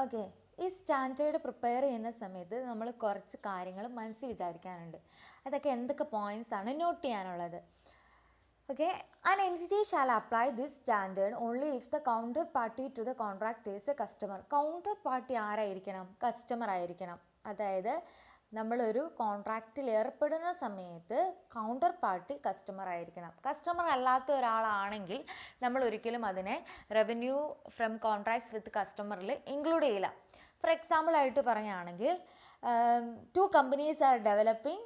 Okay, ഈ standard prepare ചെയ്യുന്ന സമയത്ത് നമ്മൾ കുറച്ച് കാര്യങ്ങൾ മനസ്സിൽ വിചാരിക്കാനുണ്ട്. അതൊക്കെ എന്തൊക്കെ പോയിൻറ്റ്സ് ആണ് നോട്ട് ചെയ്യാനുള്ളത്? Okay, an entity shall apply this standard only if the counterparty to the contract is a customer. Counter party ആരായിരിക്കണം? കസ്റ്റമർ ആയിരിക്കണം. അതായത് നമ്മളൊരു കോൺട്രാക്റ്റിൽ ഏർപ്പെടുന്ന സമയത്ത് കൗണ്ടർ പാർട്ടി കസ്റ്റമർ ആയിരിക്കണം. കസ്റ്റമർ അല്ലാത്ത ഒരാളാണെങ്കിൽ നമ്മൾ ഒരിക്കലും അതിനെ റവന്യൂ ഫ്രം കോൺട്രാക്ട്സ് വിത്ത് കസ്റ്റമറിൽ ഇൻക്ലൂഡ് ചെയ്യില്ല. ഫോർ എക്സാമ്പിൾ ആയിട്ട് പറയുകയാണെങ്കിൽ, two companies are developing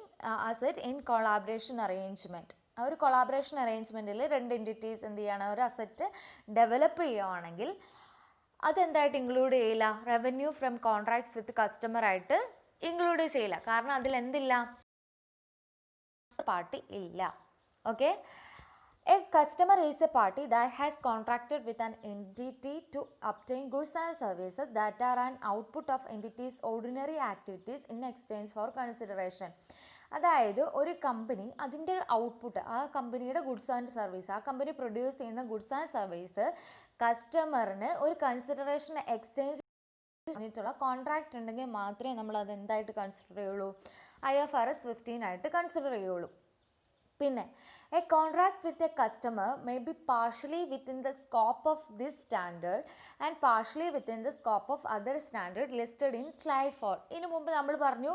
asset in collaboration arrangement. ആ ഒരു കൊളാബറേഷൻ അറേഞ്ച്മെൻറ്റിൽ രണ്ട് എൻറ്റിറ്റീസ് എന്ത് ചെയ്യണം, ഒരു അസറ്റ് ഡെവലപ്പ് ചെയ്യുകയാണെങ്കിൽ അതെന്തായിട്ട് ഇൻക്ലൂഡ് ചെയ്യില്ല? Revenue from contracts with customer ആയിട്ട് ഇൻക്ലൂഡ് ചെയ്യില്ല. കാരണം അതിൽ എന്തില്ല? പാർട്ടി ഇല്ല. Okay, a customer is a party that has contracted with an entity to obtain goods and services that are an output of entity's ordinary activities in exchange for consideration. അതായത് ഒരു company അതിൻ്റെ output, ആ കമ്പനിയുടെ goods and service, ആ company produce ചെയ്യുന്ന goods and service കസ്റ്റമറിന് ഒരു consideration exchange ുള്ള contract ഉണ്ടെങ്കിൽ മാത്രമേ നമ്മൾ അത് എന്തായിട്ട് കൺസിഡർ ചെയ്യുള്ളൂ? IFRS 15 ആയിട്ട് കൺസിഡർ ചെയ്യുള്ളൂ. പിന്നെ A contract with a customer may be partially within the scope of this standard and partially within the scope of other standard listed in slide 4. ഇതിനു മുമ്പ് നമ്മൾ പറഞ്ഞു,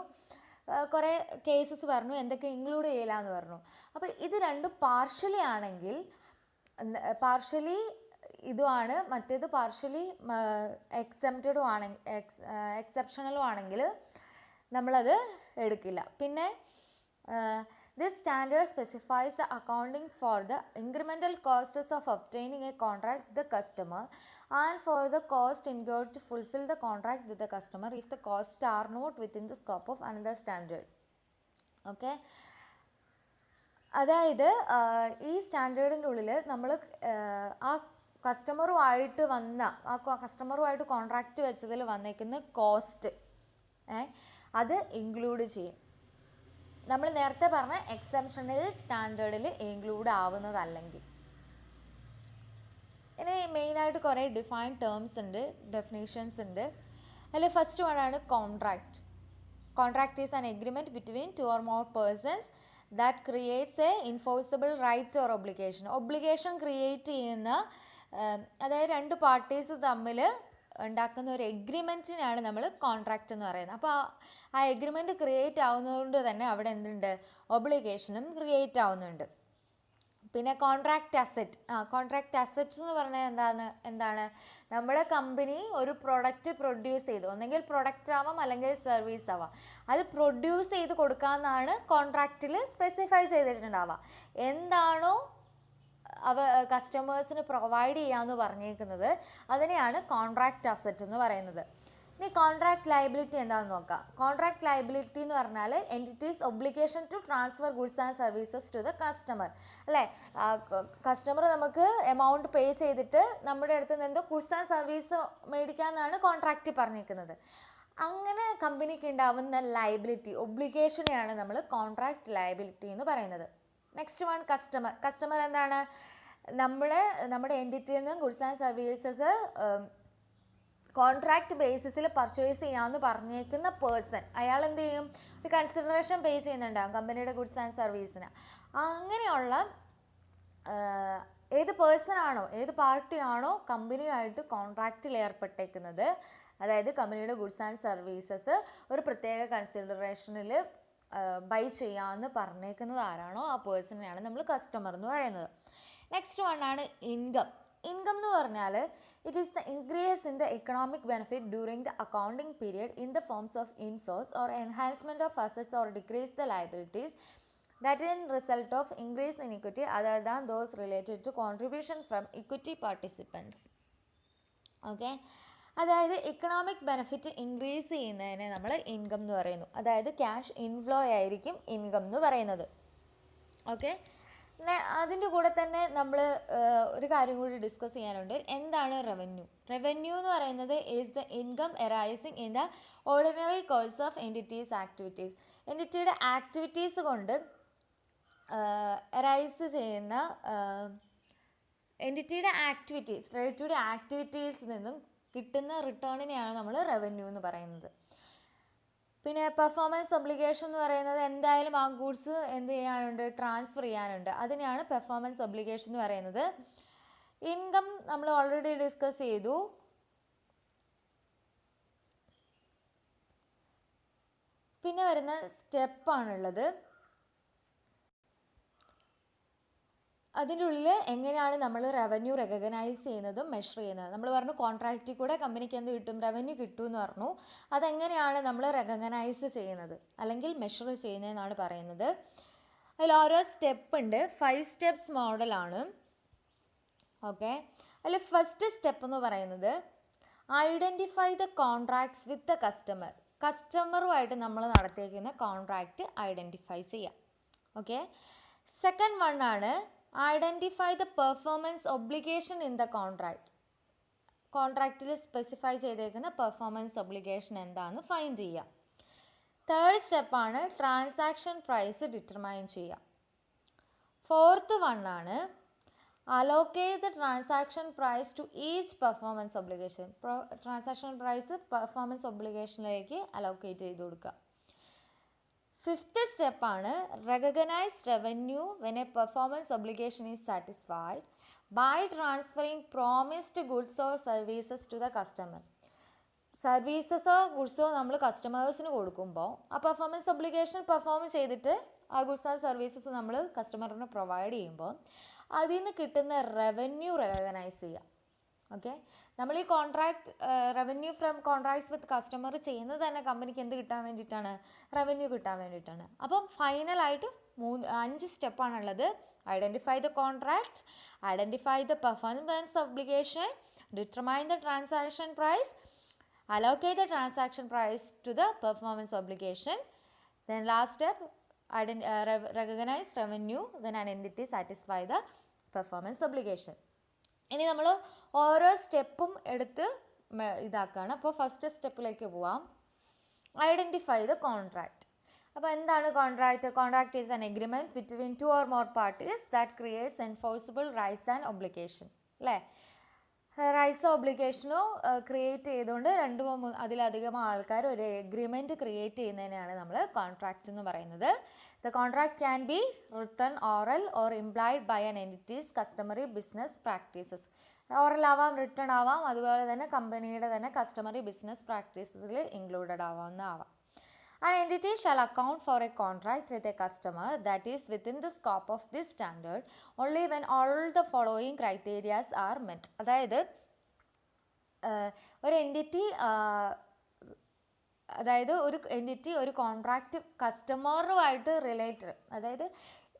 കുറേ കേസസ് പറഞ്ഞു എന്തൊക്കെ ഇൻക്ലൂഡ് ചെയ്യില്ല എന്ന് പറഞ്ഞു. അപ്പോൾ ഇത് രണ്ടും പാർഷ്യലി ആണെങ്കിൽ, പാർഷ്യലി ഇതുമാണ്, മറ്റേത് പാർഷ്യലി എക്സെപ്റ്റഡും ആണെങ്കിൽ, എക്സെപ്ഷണലും ആണെങ്കിൽ നമ്മളത് എടുക്കില്ല. പിന്നെ this standard specifies the accounting for the incremental costs of obtaining a contract with the customer and for the cost incurred to fulfil the contract with the customer if the cost are not within the scope of another standard. Okay, അതായത് ഈ സ്റ്റാൻഡേർഡിൻ്റെ ഉള്ളിൽ നമ്മൾ ആ കസ്റ്റമറുമായിട്ട് contract വെച്ചതിൽ വന്നേക്കുന്ന cost അത് include ചെയ്യും. നമ്മൾ നേരത്തെ പറഞ്ഞ എക്സെപ്ഷണൽ സ്റ്റാൻഡേർഡിൽ ഇൻക്ലൂഡ് ആവുന്നതല്ലെങ്കിൽ. ഇനി മെയിനായിട്ട് കുറേ ഡിഫൈൻഡ് ടേംസ് ഉണ്ട്, ഡെഫിനേഷൻസ് ഉണ്ട്. അതിൽ ഫസ്റ്റ് വണ്ണാണ് contract. Contract is an agreement between two or more persons that creates a enforceable right or obligation. Obligation create ചെയ്യുന്ന, അതായത് രണ്ട് പാർട്ടീസ് തമ്മിൽ ഉണ്ടാക്കുന്ന ഒരു എഗ്രിമെൻറ്റിനാണ് നമ്മൾ കോൺട്രാക്റ്റ് എന്ന് പറയുന്നത്. അപ്പോൾ ആ എഗ്രിമെൻറ്റ് ക്രിയേറ്റ് ആവുന്നതുകൊണ്ട് തന്നെ അവിടെ എന്തുണ്ട്? ഒബ്ലിഗേഷനും ക്രിയേറ്റ് ആവുന്നുണ്ട്. പിന്നെ കോൺട്രാക്റ്റ് അസറ്റ്. കോൺട്രാക്റ്റ് അസറ്റ്സ് എന്ന് പറഞ്ഞാൽ എന്താണ്? നമ്മുടെ കമ്പനി ഒരു പ്രൊഡക്റ്റ് പ്രൊഡ്യൂസ് ചെയ്തു, ഒന്നെങ്കിൽ പ്രൊഡക്റ്റ് ആവാം അല്ലെങ്കിൽ സർവീസ് ആവാം, അത് പ്രൊഡ്യൂസ് ചെയ്ത് കൊടുക്കാമെന്നാണ് കോൺട്രാക്റ്റിൽ സ്പെസിഫൈ ചെയ്തിട്ടുണ്ടാവുക. എന്താണോ കസ്റ്റമേഴ്സിന് പ്രൊവൈഡ് ചെയ്യാമെന്ന് പറഞ്ഞേക്കുന്നത് അതിനെയാണ് കോൺട്രാക്റ്റ് അസറ്റ് എന്ന് പറയുന്നത്. ഇനി കോൺട്രാക്ട് ലയബിലിറ്റി എന്താണെന്ന് നോക്കാം. കോൺട്രാക്ട് ലയബിലിറ്റി എന്ന് പറഞ്ഞാൽ entity's obligation to transfer goods and services to the customer. അല്ലേ, കസ്റ്റമർ നമുക്ക് എമൗണ്ട് പേ ചെയ്തിട്ട് നമ്മുടെ അടുത്ത് നിന്ന് എന്തോ ഗുഡ്സ് ആൻഡ് സർവീസ് മേടിക്കാമെന്നാണ് കോൺട്രാക്റ്റ് പറഞ്ഞേക്കുന്നത്. അങ്ങനെ കമ്പനിക്ക് ഉണ്ടാവുന്ന ലയബിലിറ്റി, ഒബ്ലിഗേഷനെയാണ് നമ്മൾ കോൺട്രാക്ട് ലയബിലിറ്റി എന്ന് പറയുന്നത്. Next one customer. കസ്റ്റമർ എന്താണ്? നമ്മുടെ എൻറ്റിറ്റിയിൽ നിന്ന് ഗുഡ്സ് ആൻഡ് സർവീസസ് കോൺട്രാക്ട് ബേസിസിൽ പർച്ചേസ് ചെയ്യാമെന്ന് പറഞ്ഞേക്കുന്ന പേഴ്സൺ, അയാൾ എന്ത് ചെയ്യും? ഒരു കൺസിഡറേഷൻ പേ ചെയ്യുന്നുണ്ടാകും കമ്പനിയുടെ ഗുഡ്സ് ആൻഡ് സർവീസിന്. അങ്ങനെയുള്ള ഏത് പേഴ്സൺ ആണോ, ഏത് പാർട്ടിയാണോ കമ്പനിയുമായിട്ട് കോൺട്രാക്റ്റിൽ ഏർപ്പെട്ടേക്കുന്നത്, അതായത് കമ്പനിയുടെ ഗുഡ്സ് ആൻഡ് സർവീസസ് ഒരു പ്രത്യേക കൺസിഡറേഷനിൽ ബൈ ചെയ്യാമെന്ന് പറഞ്ഞേക്കുന്നത് ആരാണോ ആ പേഴ്സണെയാണ് നമ്മൾ കസ്റ്റമർ എന്ന് പറയുന്നത്. Next വണ്ണാണ് income. ഇൻകം എന്ന് പറഞ്ഞാൽ it is the increase in the economic benefit during the accounting period in the forms of inflows or enhancement of assets or decrease the liabilities that in result of increase in equity other than those related to contribution from equity participants. Okay, അതായത് economic benefit increase ചെയ്യുന്നതിനെ നമ്മൾ income എന്ന് പറയുന്നു. അതായത് cash inflow ആയിരിക്കും income എന്ന് പറയുന്നത്. Okay, അതിൻ്റെ കൂടെ തന്നെ നമ്മൾ ഒരു കാര്യം കൂടി ഡിസ്കസ് ചെയ്യാനുണ്ട്. എന്താണ് റവന്യൂ? റവന്യൂ എന്ന് പറയുന്നത് is the income arising in the ordinary course of entity's activities. എൻറ്റിറ്റിയുടെ ആക്ടിവിറ്റീസ് കൊണ്ട് അറൈസ് ചെയ്യുന്ന എൻറ്റിറ്റിയുടെ ആക്ടിവിറ്റീസ്, റിലേറ്റഡ് ആക്ടിവിറ്റീസിൽ നിന്നും കിട്ടുന്ന റിട്ടേണിനെയാണ് നമ്മൾ റവന്യൂ എന്ന് പറയുന്നത്. പിന്നെ പെർഫോമൻസ് ഒബ്ലിഗേഷൻ എന്ന് പറയുന്നത് എന്തായാലും ആ ഗൂഡ്സ് എന്ത് ചെയ്യാനുണ്ട്, ട്രാൻസ്ഫർ ചെയ്യാനുണ്ട്. അതിനെയാണ് പെർഫോമൻസ് ഒബ്ലിഗേഷൻ എന്ന് പറയുന്നത്. ഇൻകം നമ്മൾ ഓൾറെഡി ഡിസ്കസ് ചെയ്തു. പിന്നെ വരുന്ന സ്റ്റെപ്പാണുള്ളത്. അതിൻ്റെ ഉള്ളിൽ എങ്ങനെയാണ് നമ്മൾ റവന്യൂ റെക്കഗ്നൈസ് ചെയ്യുന്നതും മെഷർ ചെയ്യുന്നത്. നമ്മൾ പറഞ്ഞു കോൺട്രാക്റ്റിൽ കൂടെ കമ്പനിക്ക് എന്ത് കിട്ടും, റവന്യൂ കിട്ടും എന്ന് പറഞ്ഞു. അതെങ്ങനെയാണ് നമ്മൾ റെക്കഗ്നൈസ് ചെയ്യുന്നത് അല്ലെങ്കിൽ മെഷർ ചെയ്യുന്നതെന്നാണ് പറയുന്നത്. അതിൽ ഓരോ സ്റ്റെപ്പ് ഉണ്ട്. 5 സ്റ്റെപ്സ് മോഡലാണ്. ഓക്കെ, അതിൽ ഫസ്റ്റ് സ്റ്റെപ്പ് എന്ന് പറയുന്നത് identify the contracts with the customer. കസ്റ്റമറുമായിട്ട് നമ്മൾ നടത്തിയിരിക്കുന്ന കോൺട്രാക്റ്റ് ഐഡൻറ്റിഫൈ ചെയ്യാം. ഓക്കെ, സെക്കൻഡ് വൺ ആണ് identify the performance obligation in the contract. കോൺട്രാക്റ്റിൽ സ്പെസിഫൈ ചെയ്തേക്കുന്ന പെർഫോമൻസ് ഒബ്ലിഗേഷൻ എന്താണെന്ന് ഫൈൻഡ് ചെയ്യാം. തേർഡ് സ്റ്റെപ്പാണ് ട്രാൻസാക്ഷൻ പ്രൈസ് ഡിറ്റർമൈൻ ചെയ്യുക. ഫോർത്ത് വൺ ആണ് allocate the transaction price to each performance obligation. Transaction price performance ഒബ്ലിഗേഷനിലേക്ക് allocate ചെയ്ത് കൊടുക്കുക. ഫിഫ്ത്ത് സ്റ്റെപ്പാണ് recognise revenue when a performance obligation is satisfied by transferring promised goods or services to the customer. സർവീസസോ ഗുഡ്സോ നമ്മൾ കസ്റ്റമേഴ്സിന് കൊടുക്കുമ്പോൾ ആ പെർഫോമൻസ് ഒബ്ലിഗേഷൻ പെർഫോം ചെയ്തിട്ട് ആ ഗുഡ്സ് ആൻഡ് സർവീസസ് നമ്മൾ കസ്റ്റമറിന് പ്രൊവൈഡ് ചെയ്യുമ്പോൾ അതിൽ നിന്ന് കിട്ടുന്ന റവന്യൂ റെക്കഗ്നൈസ് ചെയ്യുക. ഓക്കെ, നമ്മൾ ഈ contract revenue from contracts with customer ചെയ്യുന്നത് തന്നെ കമ്പനിക്ക് എന്ത് കിട്ടാൻ വേണ്ടിയിട്ടാണ്, റവന്യൂ കിട്ടാൻ വേണ്ടിയിട്ടാണ്. അപ്പം ഫൈനലായിട്ട് 5 സ്റ്റെപ്പാണുള്ളത്. Identify the contract, identify the performance obligation, determine the transaction price, allocate the transaction price to the performance obligation. Then last step, recognize revenue when an entity satisfy the performance obligation. ഇനി നമ്മൾ ഓരോ സ്റ്റെപ്പും എടുത്ത് ഇതാക്കുകയാണ്. അപ്പോൾ first സ്റ്റെപ്പിലേക്ക് പോവാം. Identify the contract. അപ്പോൾ എന്താണ് contract? Contract is an agreement between 2 or more parties that creates enforceable rights and obligation. അല്ലേ, റൈറ്റ്സോ ഒബ്ലിഗേഷനോ create ചെയ്തുകൊണ്ട് 2 അതിലധികം ആൾക്കാർ ഒരു എഗ്രിമെൻറ്റ് ക്രിയേറ്റ് ചെയ്യുന്നതിനെയാണ് നമ്മൾ കോൺട്രാക്റ്റ് എന്ന് പറയുന്നത്. The contract can be written, oral or implied by an entity's customary business practices. Oral ആവാം, written ആവാം, അതുപോലെ തന്നെ കമ്പനിയുടെ തന്നെ കസ്റ്റമറി ബിസിനസ് പ്രാക്ടീസസിൽ ഇൻക്ലൂഡഡ് ആവാം. An entity shall account for a contract with a customer that is within the scope of this standard only when all the following criteria are met. അതായത് ഒരു എൻറ്റിറ്റി ഒരു കോൺട്രാക്റ്റ് കസ്റ്റമറുമായിട്ട് റിലേറ്റഡ്, അതായത്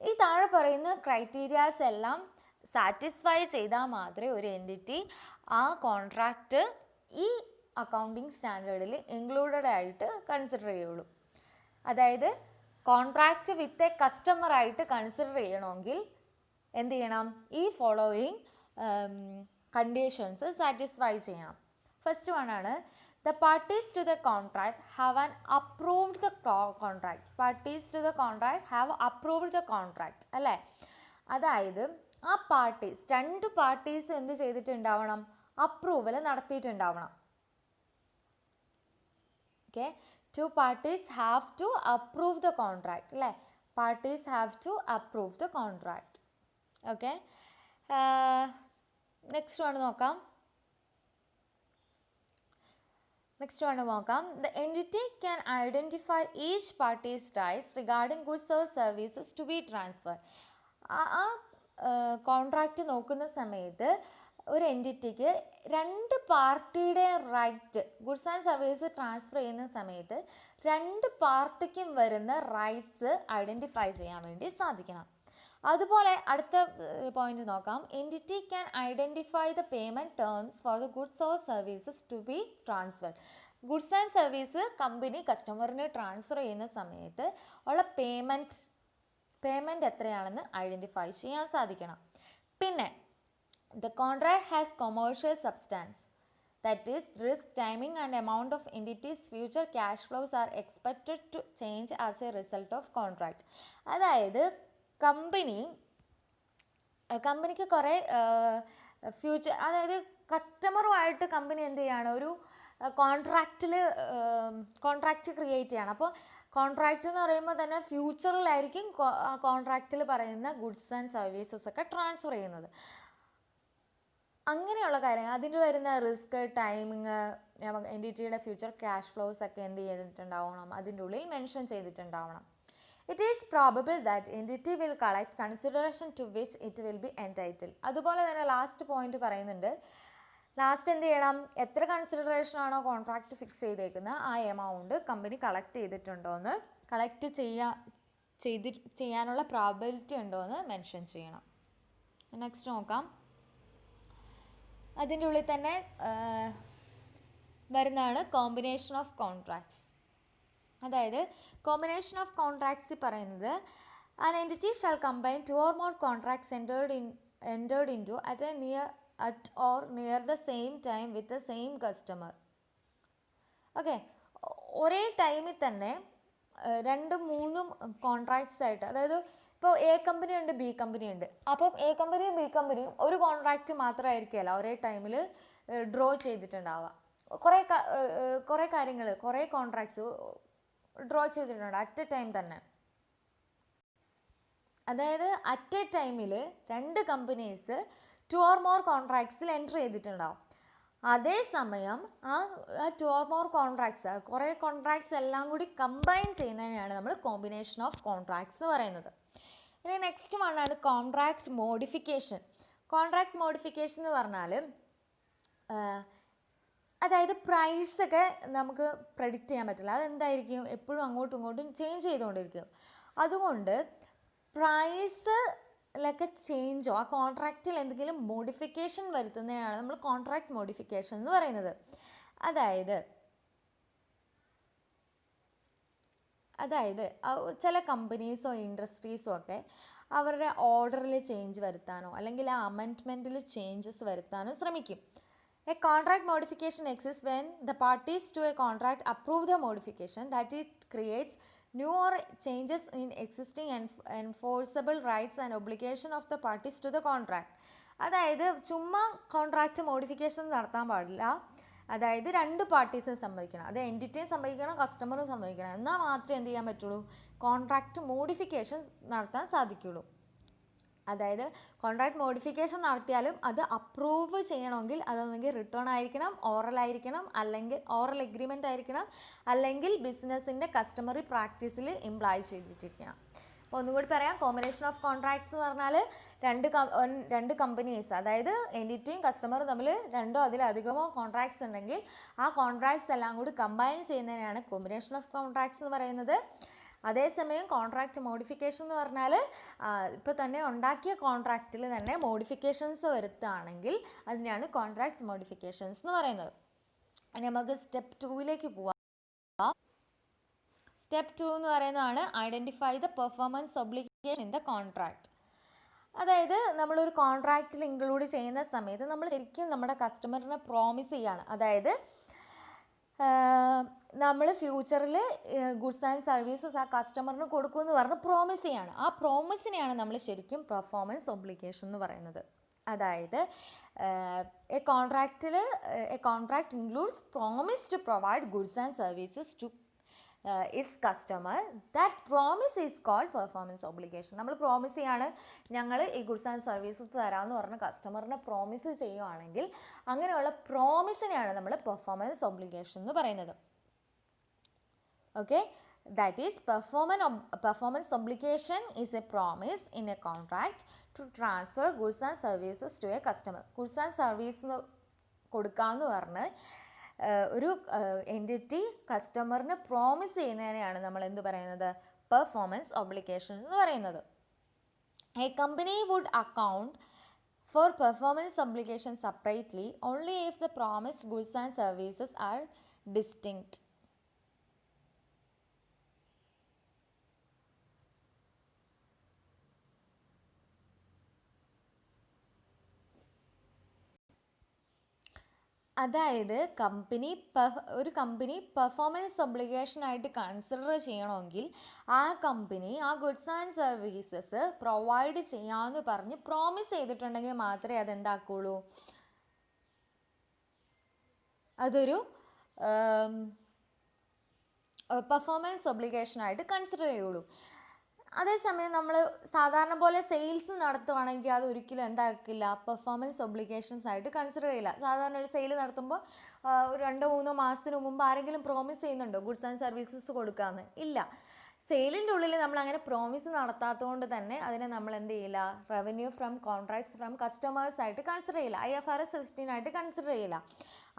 ഈ താഴെ പറയുന്ന criterias എല്ലാം satisfy ചെയ്താൽ മാത്രമേ ഒരു എൻറ്റിറ്റി ആ കോൺട്രാക്റ്റ് ഈ അക്കൗണ്ടിങ് സ്റ്റാൻഡേർഡിൽ ഇൻക്ലൂഡഡ് ആയിട്ട് കൺസിഡർ ചെയ്യുള്ളൂ. അതായത് കോൺട്രാക്റ്റ് വിത്ത് എ കസ്റ്റമറായിട്ട് കൺസിഡർ ചെയ്യണമെങ്കിൽ എന്ത് ചെയ്യണം, ഈ ഫോളോയിങ് കണ്ടീഷൻസ് സാറ്റിസ്ഫൈ ചെയ്യണം. ഫസ്റ്റ് വൺ ആണ് the parties to the contract have an approved the contract. Parties to the contract have approved the contract അല്ലേ. അതായത് ആ പാർട്ടീസ്, 2 പാർട്ടീസ് എന്ത് ചെയ്തിട്ടുണ്ടാവണം, അപ്രൂവൽ നടത്തിയിട്ടുണ്ടാവണം. Okay, 2 parties have to approve the contract. അല്ലേ, parties have to approve the contract. Okay, next one നോക്കാം. The entity can identify each party's rights regarding goods or services to be transferred. ആ contract നോക്കുന്ന സമയത്ത് ഒരു എൻറ്റിറ്റിക്ക് 2 പാർട്ടിയുടെ right, goods and service transfer ചെയ്യുന്ന സമയത്ത് 2 പാർട്ടിക്കും വരുന്ന റൈറ്റ്സ് ഐഡൻറ്റിഫൈ ചെയ്യാൻ വേണ്ടി സാധിക്കണം. അതുപോലെ അടുത്ത പോയിന്റ് നോക്കാം. Entity can identify the payment terms for the goods or services to be transferred. Goods and service company കസ്റ്റമറിന് ട്രാൻസ്ഫർ ചെയ്യുന്ന സമയത്ത് ഉള്ള പേയ്മെൻറ്റ് എത്രയാണെന്ന് ഐഡൻറ്റിഫൈ ചെയ്യാൻ സാധിക്കണം. പിന്നെ the contract has commercial substance, that is risk, timing and amount of entity's future cash flows are expected to change as a result of contract. അതായത് കമ്പനിക്ക് കുറേ ഫ്യൂച്ചർ, അതായത് കസ്റ്റമറുമായിട്ട് കമ്പനി എന്ത് ചെയ്യാണ്, ഒരു കോൺട്രാക്റ്റ് ക്രിയേറ്റ് ചെയ്യണം. അപ്പോൾ കോൺട്രാക്റ്റ് എന്ന് പറയുമ്പോൾ തന്നെ ഫ്യൂച്ചറിലായിരിക്കും ആ കോൺട്രാക്റ്റിൽ പറയുന്ന ഗുഡ്സ് ആൻഡ് സർവീസസ് ഒക്കെ ട്രാൻസ്ഫർ ചെയ്യുന്നത്. അങ്ങനെയുള്ള കാര്യങ്ങൾ, അതിന് വരുന്ന റിസ്ക്, ടൈമിങ്, എൻറ്റിറ്റിയുടെ ഫ്യൂച്ചർ ക്യാഷ് ഫ്ലോസ് ഒക്കെ എന്ത് ചെയ്തിട്ടുണ്ടാവണം, അതിൻ്റെ ഉള്ളിൽ മെൻഷൻ ചെയ്തിട്ടുണ്ടാവണം. It is probable that entity will collect consideration to which it will be entitled. അതുപോലെ തന്നെ ലാസ്റ്റ് പോയിന്റ് പറയുന്നുണ്ട്, ലാസ്റ്റ് എന്ത് ചെയ്യണം, എത്ര കൺസിഡറേഷൻ ആണോ കോൺട്രാക്റ്റ് ഫിക്സ് ചെയ്തേക്കുന്നത് ആ എമൗണ്ട് കമ്പനി കളക്ട് ചെയ്തിട്ടുണ്ടോയെന്ന്, കളക്ട് ചെയ്യാനുള്ള പ്രോബബിലിറ്റി ഉണ്ടോ എന്ന് മെൻഷൻ ചെയ്യണം. നെക്സ്റ്റ് നോക്കാം. അതിൻ്റെ ഉള്ളിൽ തന്നെ വരുന്നതാണ് കോമ്പിനേഷൻ ഓഫ് കോൺട്രാക്ട്സ്. അതായത് കോമ്പിനേഷൻ ഓഫ് കോൺട്രാക്ട്സ് പറയുന്നത് an entity shall combine 2 or more contracts entered into at or near the same time with the same customer. Okay, ഒരേ ടൈമിൽ തന്നെ 2-3 കോൺട്രാക്ട്സ് ആയിട്ട്, അതായത് ഇപ്പോൾ എ കമ്പനി ഉണ്ട്, ബി കമ്പനി ഉണ്ട്. അപ്പം എ കമ്പനിയും ബി കമ്പനിയും ഒരു കോൺട്രാക്റ്റ് മാത്രമായിരിക്കില്ല ഒരേ ടൈമിൽ ഡ്രോ ചെയ്തിട്ടുണ്ടാവുക. കുറേ കാര്യങ്ങൾ, കുറേ കോൺട്രാക്ട്സ് ഡ്രോ ചെയ്തിട്ടുണ്ട് അറ്റ് എ ടൈം തന്നെ. അതായത് അറ്റ് എ ടൈമിൽ 2 കമ്പനീസ് 2 or more കോൺട്രാക്ട്സിൽ എൻ്റർ ചെയ്തിട്ടുണ്ടാവും. അതേസമയം ആ 2 or more കോൺട്രാക്ട്സ്, കുറേ കോൺട്രാക്ട്സ് എല്ലാം കൂടി കമ്പൈൻ ചെയ്യുന്നതിനാണ് നമ്മൾ കോമ്പിനേഷൻ ഓഫ് കോൺട്രാക്ട്സ് എന്ന് പറയുന്നത്. ഇനി നെക്സ്റ്റ് വണ്ണാണ് കോൺട്രാക്ട് മോഡിഫിക്കേഷൻ. കോൺട്രാക്ട് മോഡിഫിക്കേഷൻ എന്ന് പറഞ്ഞാൽ അതായത് പ്രൈസൊക്കെ നമുക്ക് പ്രെഡിക്റ്റ് ചെയ്യാൻ പറ്റില്ല, അതെന്തായിരിക്കും, എപ്പോഴും അങ്ങോട്ടും ഇങ്ങോട്ടും ചേഞ്ച് ചെയ്തുകൊണ്ടിരിക്കും. അതുകൊണ്ട് പ്രൈസിലൊക്കെ ചേഞ്ചോ ആ കോൺട്രാക്റ്റിൽ എന്തെങ്കിലും മോഡിഫിക്കേഷൻ വരുത്തുന്നതിനാണ് നമ്മൾ കോൺട്രാക്ട് മോഡിഫിക്കേഷൻ എന്ന് പറയുന്നത്. അതായത് ചില കമ്പനീസോ ഇൻഡസ്ട്രീസോ ഒക്കെ അവരുടെ ഓർഡറിൽ ചേഞ്ച് വരുത്താനോ അല്ലെങ്കിൽ ആ അമെൻഡ്മെൻറ്റിൽ ചേഞ്ചസ് വരുത്താനോ ശ്രമിക്കും. A contract modification exists when the parties to a contract approve the modification, that it creates new or changes in existing enforceable rights and obligation of the parties to the contract. അതായത് ചുമ്മാ contract modification നടത്താൻ പാടില്ല. അതായത് 2 പാർട്ടീസും സമ്മതിക്കണം, അത് എൻറ്റിറ്റിയും സമ്മതിക്കണം, കസ്റ്റമറും സമ്മതിക്കണം. എന്നാൽ മാത്രമേ എന്ത് ചെയ്യാൻ പറ്റുള്ളൂ, കോൺട്രാക്റ്റ് മോഡിഫിക്കേഷൻ നടത്താൻ സാധിക്കുള്ളൂ. അതായത് കോൺട്രാക്ട് മോഡിഫിക്കേഷൻ നടത്തിയാലും അത് അപ്രൂവ് ചെയ്യണമെങ്കിൽ അതൊന്നെങ്കിൽ റിട്ടേൺ ആയിരിക്കണം, ഓറൽ ആയിരിക്കണം, അല്ലെങ്കിൽ ഓറൽ എഗ്രിമെൻ്റ് ആയിരിക്കണം, അല്ലെങ്കിൽ ബിസിനസ്സിൻ്റെ കസ്റ്റമറി പ്രാക്ടീസിൽ ഇംപ്ലൈ ചെയ്തിട്ടിരിക്കണം. അപ്പോൾ ഒന്നുകൂടി പറയാം, കോമ്പിനേഷൻ ഓഫ് കോൺട്രാക്ട്സ് എന്ന് പറഞ്ഞാൽ 2 കമ്പനീസ്, അതായത് എൻറ്റിറ്റിയും കസ്റ്റമറും തമ്മിൽ 2 അതിലധികമോ കോൺട്രാക്ട്സ് ഉണ്ടെങ്കിൽ ആ കോൺട്രാക്ട്സ് എല്ലാം കൂടി കമ്പൈൻ ചെയ്യുന്നതിനാണ് കോമ്പിനേഷൻ ഓഫ് കോൺട്രാക്ട്സ് എന്ന് പറയുന്നത്. അതേസമയം കോൺട്രാക്റ്റ് മോഡിഫിക്കേഷൻ എന്ന് പറഞ്ഞാൽ ഇപ്പോൾ തന്നെ ഉണ്ടാക്കിയ കോൺട്രാക്റ്റിൽ തന്നെ മോഡിഫിക്കേഷൻസ് വരുത്തുകയാണെങ്കിൽ അതിനെയാണ് കോൺട്രാക്റ്റ് മോഡിഫിക്കേഷൻസ് എന്ന് പറയുന്നത്. ഇനി നമുക്ക് സ്റ്റെപ്പ് 2ലേക്ക് പോവാം. സ്റ്റെപ്പ് 2 എന്ന് പറയുന്നതാണ് identify the performance obligation in the contract. അതായത് നമ്മളൊരു കോൺട്രാക്റ്റിൽ ഇൻക്ലൂഡ് ചെയ്യുന്ന സമയത്ത് നമ്മൾ ശരിക്കും നമ്മുടെ കസ്റ്റമറിനെ പ്രോമിസ് ചെയ്യാണ്. അതായത് നമ്മൾ ഫ്യൂച്ചറിൽ ഗുഡ്സ് ആൻഡ് സർവീസസ് ആ കസ്റ്റമറിന് കൊടുക്കുമെന്ന് പറഞ്ഞ് പ്രോമിസ് ചെയ്യാണ്. ആ പ്രോമിസിനെയാണ് നമ്മൾ ശരിക്കും പെർഫോമൻസ് ഒബ്ലിഗേഷൻ എന്ന് പറയുന്നത്. അതായത് a contract includes promise to provide goods and services to its customer. That promise is called performance obligation. നമ്മൾ പ്രോമിസ് ചെയ്യാണ്, ഞങ്ങൾ ഈ ഗുഡ്സ് ആൻഡ് സർവീസസ് തരാമെന്ന് പറഞ്ഞ് കസ്റ്റമറിനെ പ്രോമിസ് ചെയ്യുകയാണെങ്കിൽ അങ്ങനെയുള്ള പ്രോമിസിനെയാണ് നമ്മൾ പെർഫോമൻസ് ഒബ്ലിഗേഷൻ എന്ന് പറയുന്നത്. Okay, that is performance obligation is a promise in a contract to transfer goods and services to a customer. goods and service കൊടുക്കാമെന്ന് പറഞ്ഞ് ഒരു എൻറ്റിറ്റി കസ്റ്റമറിന് പ്രോമിസ് ചെയ്യുന്നതിനെയാണ് നമ്മൾ എന്ത് പറയുന്നത്, പെർഫോമൻസ് ഒബ്ലിഗേഷൻ എന്ന് പറയുന്നത്. A company would account for performance obligation separately only if the promised goods and services are distinct. അതായത് ഒരു കമ്പനി പെർഫോമൻസ് ഒബ്ലിഗേഷനായിട്ട് കൺസിഡർ ചെയ്യണമെങ്കിൽ ആ കമ്പനി ആ ഗുഡ്സ് ആൻഡ് സർവീസസ് പ്രൊവൈഡ് ചെയ്യാമെന്ന് പറഞ്ഞ് പ്രോമിസ് ചെയ്തിട്ടുണ്ടെങ്കിൽ മാത്രമേ അതെന്താക്കുള്ളൂ, അതൊരു പെർഫോമൻസ് ഒബ്ലിഗേഷനായിട്ട് കൺസിഡർ ചെയ്യുള്ളൂ. അതേസമയം നമ്മൾ സാധാരണ പോലെ സെയിൽസ് നടത്തുവാണെങ്കിൽ അത് ഒരിക്കലും എന്താക്കില്ല, പെർഫോമൻസ് ഒബ്ലിഗേഷൻസ് ആയിട്ട് കൺസിഡർ ചെയ്യില്ല. സാധാരണ ഒരു സെയിൽ നടത്തുമ്പോൾ ഒരു 2-3 മാസത്തിന് മുമ്പ് ആരെങ്കിലും പ്രോമിസ് ചെയ്യുന്നുണ്ടോ ഗുഡ്സ് ആൻഡ് സർവീസസ് കൊടുക്കാമെന്ന്? ഇല്ല. സെയിലിൻ്റെ ഉള്ളിൽ നമ്മൾ അങ്ങനെ പ്രോമിസ് നടത്താത്തതുകൊണ്ട് തന്നെ അതിനെ നമ്മൾ എന്ത് ചെയ്യില്ല, revenue from contracts from customers ആയിട്ട് കൺസിഡർ ചെയ്യില്ല, IFRS 15 ആയിട്ട് കൺസിഡർ ചെയ്യില്ല.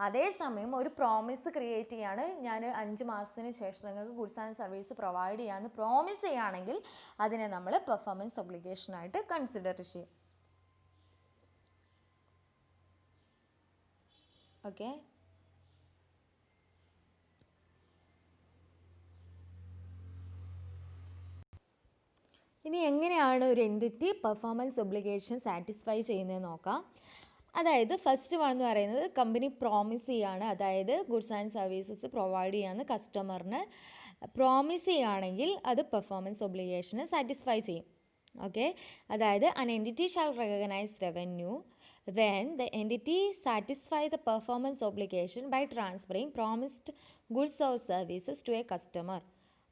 അതേസമയം ഒരു പ്രോമിസ് ക്രിയേറ്റ് ചെയ്യാണ്, ഞാൻ 5 മാസത്തിന് ശേഷം നിങ്ങൾക്ക് ഗുഡ്സ് ആൻഡ് സർവീസ് പ്രൊവൈഡ് ചെയ്യാമെന്ന് പ്രോമിസ് ചെയ്യുകയാണെങ്കിൽ അതിനെ നമ്മൾ പെർഫോമൻസ് ഒബ്ലിഗേഷനായിട്ട് കൺസിഡർ ചെയ്യും. ഓക്കെ. ഇനി എങ്ങനെയാണ് ഒരു എൻറ്റിറ്റി പെർഫോമൻസ് ഒബ്ലിഗേഷൻ സാറ്റിസ്ഫൈ ചെയ്യുന്നതെന്ന് നോക്കാം. അതായത് ഫസ്റ്റ് വൺ എന്ന് പറയുന്നത് കമ്പനി പ്രോമിസ് ചെയ്യാണ്, അതായത് ഗുഡ്സ് ആൻഡ് സർവീസസ് പ്രൊവൈഡ് ചെയ്യാമെന്ന് കസ്റ്റമറിന് പ്രോമിസ് ചെയ്യുകയാണെങ്കിൽ അത് പെർഫോമൻസ് ഒബ്ലിഗേഷന് സാറ്റിസ്ഫൈ ചെയ്യും. ഓക്കെ. അതായത് an entity shall recognize revenue when the entity satisfy the performance obligation by transferring promised goods or services to a customer.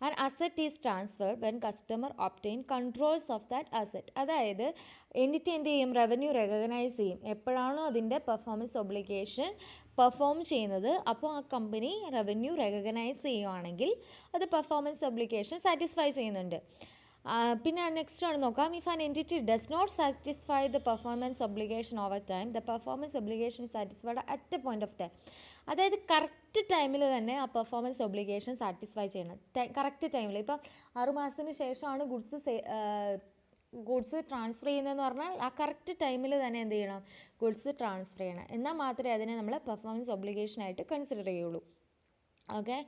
An asset is transferred when customer obtain controls of that asset. അതായത് entity എന്ത് ചെയ്യും, revenue recognise ചെയ്യും എപ്പോഴാണോ അതിൻ്റെ performance obligation perform ചെയ്യുന്നത്. അപ്പോൾ ആ company revenue recognise ചെയ്യുവാണെങ്കിൽ അത് പെർഫോമൻസ് ഒബ്ലിഗേഷൻ സാറ്റിസ്ഫൈ ചെയ്യുന്നുണ്ട്. പിന്നെ നെക്സ്റ്റ് ആണ് നോക്കാം, if an entity does not satisfy the performance obligation over time the performance obligation satisfied at a point of time. അതായത് കറക്റ്റ് ടൈമിൽ തന്നെ ആ പെർഫോമൻസ് ഒബ്ലിഗേഷൻ സാറ്റിസ്ഫൈ ചെയ്യണം. കറക്റ്റ് ടൈമിൽ ഇപ്പം 6 മാസത്തിന് ശേഷമാണ് ഗുഡ്സ് ട്രാൻസ്ഫർ ചെയ്യുന്നതെന്ന് പറഞ്ഞാൽ ആ കറക്റ്റ് ടൈമിൽ തന്നെ എന്ത് ചെയ്യണം, ഗുഡ്സ് ട്രാൻസ്ഫർ ചെയ്യണം. എന്നാൽ മാത്രമേ അതിനെ നമ്മൾ പെർഫോമൻസ് ഒബ്ലിഗേഷനായിട്ട് കൺസിഡർ ചെയ്യുള്ളൂ. ഓക്കെ.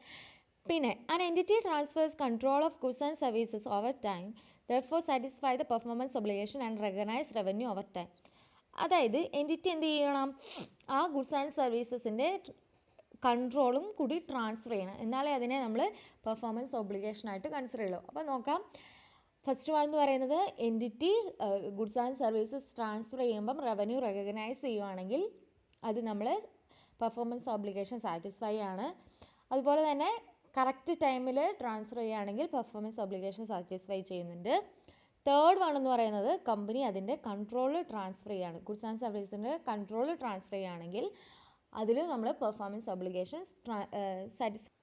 പിന്നെ an entity transfers control of goods and services over time therefore satisfy the performance obligation and recognize revenue over time. അതായത് എൻറ്റിറ്റി എന്ത് ചെയ്യണം, ആ ഗുഡ്സ് ആൻഡ് സർവീസസിൻ്റെ കൺട്രോളും കൂടി ട്രാൻസ്ഫർ ചെയ്യണം, എന്നാലേ അതിനെ നമ്മൾ പെർഫോമൻസ് ഒബ്ലിഗേഷനായിട്ട് കൺസിഡർ ചെയ്യുള്ളൂ. അപ്പോൾ നോക്കാം, ഫസ്റ്റ് വൺ എന്ന് പറയുന്നത് entity goods and services transfer ചെയ്യുമ്പം റവന്യൂ റെക്കഗ്നൈസ് ചെയ്യുവാണെങ്കിൽ അത് നമ്മൾ പെർഫോമൻസ് ഒബ്ലിഗേഷൻ സാറ്റിസ്ഫൈ ആണ്. അതുപോലെ തന്നെ കറക്റ്റ് ടൈമിൽ ട്രാൻസ്ഫർ ചെയ്യുകയാണെങ്കിൽ പെർഫോമൻസ് ഒബ്ലിഗേഷൻ സാറ്റിസ്ഫൈ ചെയ്യുന്നുണ്ട്. തേർഡ് വൺ എന്ന് പറയുന്നത് കമ്പനി അതിൻ്റെ കൺട്രോൾ ട്രാൻസ്ഫർ ചെയ്യുകയാണ്, ഗുഡ്സ് ആൻഡ് സർവീസിൻ്റെ കൺട്രോൾ ട്രാൻസ്ഫർ ചെയ്യുകയാണെങ്കിൽ അതിൽ നമ്മൾ പെർഫോമൻസ് ഒബ്ലിഗേഷൻ സാറ്റിസ്ഫൈ.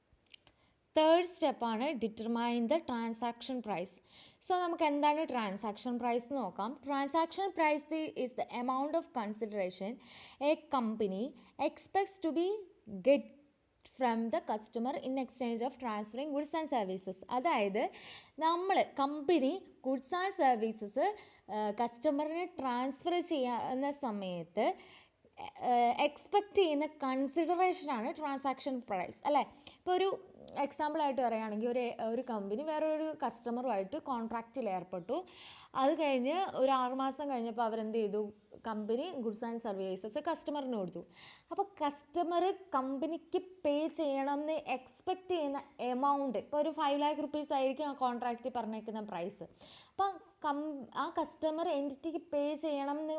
തേർഡ് സ്റ്റെപ്പാണ് determine the transaction price. So നമുക്ക് എന്താണ് ട്രാൻസാക്ഷൻ പ്രൈസ് എന്ന് നോക്കാം. Transaction price is the amount of consideration a company expects to be get from the customer in exchange of transferring goods and services. അതായത് company goods and services കസ്റ്റമറിന് transfer ചെയ്യുന്ന സമയത്ത് expect ചെയ്യുന്ന കൺസിഡറേഷനാണ് transaction price, അല്ലേ? ഇപ്പോൾ ഒരു എക്സാമ്പിളായിട്ട് പറയുകയാണെങ്കിൽ ഒരു കമ്പനി വേറൊരു കസ്റ്റമറുമായിട്ട് കോൺട്രാക്റ്റിൽ ഏർപ്പെട്ടു. അത് കഴിഞ്ഞ് ഒരു 6 മാസം കഴിഞ്ഞപ്പോൾ അവരെന്ത് ചെയ്തു, കമ്പനി ഗുഡ്സ് ആൻഡ് സർവീസസ് കസ്റ്റമറിന് കൊടുത്തു. അപ്പോൾ കസ്റ്റമർ കമ്പനിക്ക് പേ ചെയ്യണമെന്ന് എക്സ്പെക്റ്റ് ചെയ്യുന്ന എമൗണ്ട് ഇപ്പോൾ ഒരു 5 lakh rupees ആയിരിക്കും ആ കോൺട്രാക്റ്റ് പറഞ്ഞേക്കുന്ന പ്രൈസ്. അപ്പം ആ കസ്റ്റമർ എൻറ്റിറ്റിക്ക് പേ ചെയ്യണം എന്ന്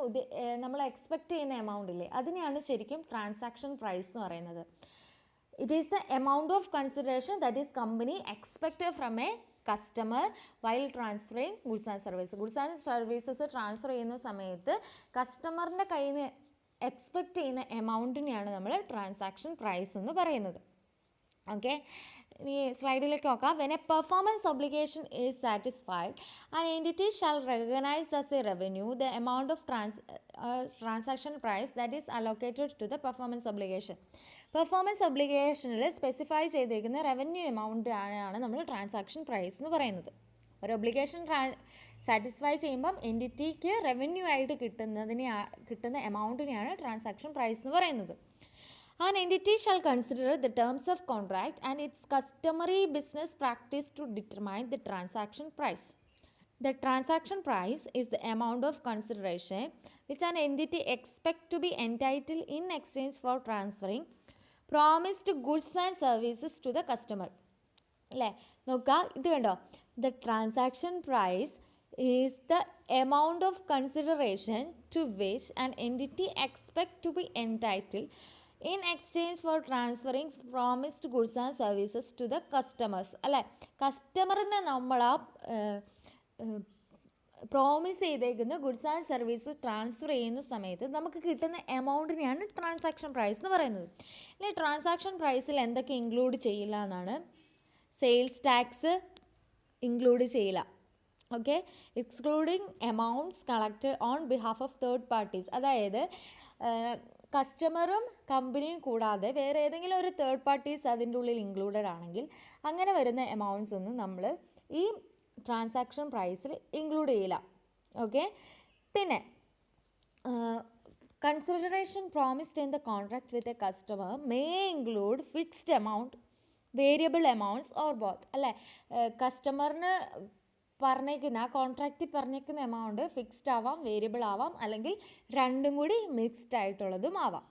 നമ്മൾ എക്സ്പെക്റ്റ് ചെയ്യുന്ന എമൗണ്ട് ഇല്ലേ, അതിനെയാണ് ശരിക്കും ട്രാൻസാക്ഷൻ പ്രൈസ് എന്ന് പറയുന്നത്. It is the amount of consideration that is company expect from A customer while transferring goods and services. Goods and services transfer ചെയ്യുന്ന സമയത്ത് കസ്റ്റമറിൻ്റെ കയ്യിൽ നിന്ന് എക്സ്പെക്റ്റ് ചെയ്യുന്ന എമൗണ്ടിനെയാണ് നമ്മൾ ട്രാൻസാക്ഷൻ പ്രൈസ് എന്ന് പറയുന്നത്. ഓക്കെ. ഇനി സ്ലൈഡിലേക്ക് നോക്കാം. When a performance obligation is satisfied an entity shall recognise as a revenue the amount of transaction price that is allocated to the performance obligation. Performance ഒബ്ലിഗേഷനിൽ സ്പെസിഫൈ ചെയ്തിരിക്കുന്ന revenue amount ആണ് നമ്മൾ transaction price എന്ന് പറയുന്നത്. ഒരു obligation satisfy ചെയ്യുമ്പം എൻറ്റിറ്റിക്ക് revenue ആയിട്ട് കിട്ടുന്ന എമൗണ്ടിനെയാണ് ട്രാൻസാക്ഷൻ പ്രൈസ് എന്ന് പറയുന്നത്. An entity shall consider the terms of contract and its customary business practice to determine the transaction price. The transaction price is the amount of consideration which an entity expects to be entitled in exchange for transferring promised goods and services to the customer. അല്ലേ? നോക്കുക, ഇത് കണ്ടോ, the transaction price is the amount of consideration to which an entity expects to be entitled in exchange for transferring promised goods and services to the customers. അല്ലേ, കസ്റ്റമറിന് നമ്മൾ ആ promise ചെയ്തേക്കുന്ന goods and services transfer ചെയ്യുന്ന സമയത്ത് നമുക്ക് കിട്ടുന്ന എമൗണ്ടിനെയാണ് transaction price എന്ന് പറയുന്നത്. ഇനി ട്രാൻസാക്ഷൻ പ്രൈസിൽ എന്തൊക്കെ ഇൻക്ലൂഡ് ചെയ്യില്ല എന്നാണ്, സെയിൽസ് ടാക്സ് ഇൻക്ലൂഡ് ചെയ്യില്ല. Okay, excluding amounts collected on behalf of third parties. അതായത് കസ്റ്റമറും കമ്പനിയും കൂടാതെ വേറെ ഏതെങ്കിലും ഒരു തേർഡ് പാർട്ടീസ് അതിൻ്റെ ഉള്ളിൽ ഇൻക്ലൂഡഡ് ആണെങ്കിൽ അങ്ങനെ വരുന്ന എമൗണ്ട്സ് ഒന്നും നമ്മൾ ഈ ട്രാൻസാക്ഷൻ പ്രൈസിൽ ഇൻക്ലൂഡ് ചെയ്യില്ല. ഓക്കെ, പിന്നെ consideration promised in the contract with a customer may include fixed amount, variable amounts or both. അല്ലേ, കസ്റ്റമറിന് പറഞ്ഞേക്കുന്ന ആ കോൺട്രാക്റ്റിൽ പറഞ്ഞേക്കുന്ന എമൗണ്ട് ഫിക്സ്ഡ് ആവാം, വേരിയബിൾ ആവാം, അല്ലെങ്കിൽ രണ്ടും കൂടി മിക്സ്ഡ് ആയിട്ടുള്ളതും ആവാം.